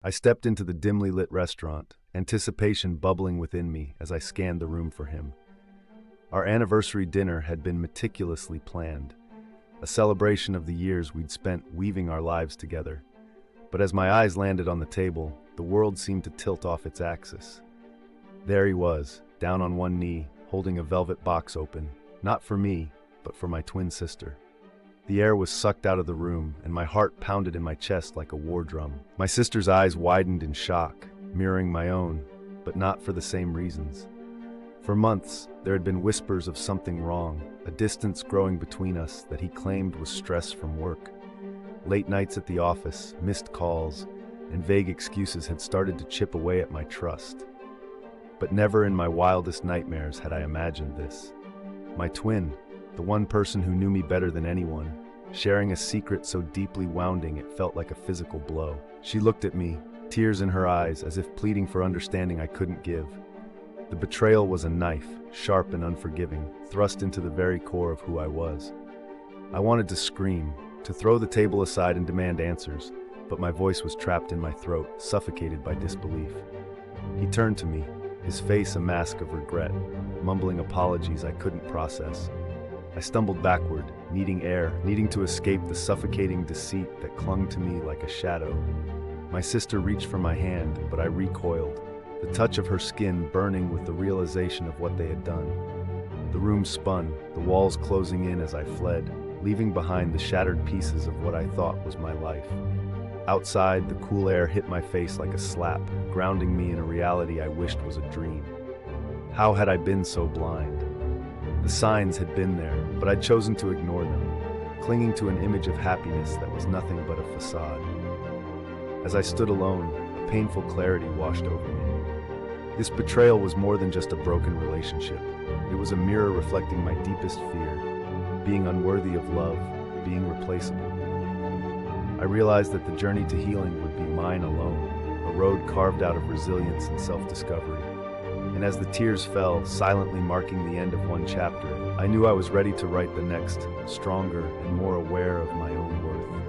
I stepped into the dimly lit restaurant, anticipation bubbling within me as I scanned the room for him. Our anniversary dinner had been meticulously planned, a celebration of the years we'd spent weaving our lives together. But as my eyes landed on the table, the world seemed to tilt off its axis. There he was, down on one knee, holding a velvet box open, not for me, but for my twin sister. The air was sucked out of the room, and my heart pounded in my chest like a war drum. My sister's eyes widened in shock, mirroring my own, but not for the same reasons. For months, there had been whispers of something wrong, a distance growing between us that he claimed was stress from work. Late nights at the office, missed calls, and vague excuses had started to chip away at my trust. But never in my wildest nightmares had I imagined this. My twin, the one person who knew me better than anyone, sharing a secret so deeply wounding it felt like a physical blow. She looked at me, tears in her eyes, as if pleading for understanding I couldn't give. The betrayal was a knife, sharp and unforgiving, thrust into the very core of who I was. I wanted to scream, to throw the table aside and demand answers, but my voice was trapped in my throat, suffocated by disbelief. He turned to me, his face a mask of regret, mumbling apologies I couldn't process. I stumbled backward, needing air, needing to escape the suffocating deceit that clung to me like a shadow. My sister reached for my hand, but I recoiled, the touch of her skin burning with the realization of what they had done. The room spun, the walls closing in as I fled, leaving behind the shattered pieces of what I thought was my life. Outside, the cool air hit my face like a slap, grounding me in a reality I wished was a dream. How had I been so blind? The signs had been there, but I'd chosen to ignore them, clinging to an image of happiness that was nothing but a facade. As I stood alone, a painful clarity washed over me. This betrayal was more than just a broken relationship. It was a mirror reflecting my deepest fear, being unworthy of love, being replaceable. I realized that the journey to healing would be mine alone, a road carved out of resilience and self-discovery. And as the tears fell, silently marking the end of one chapter, I knew I was ready to write the next, stronger and more aware of my own worth.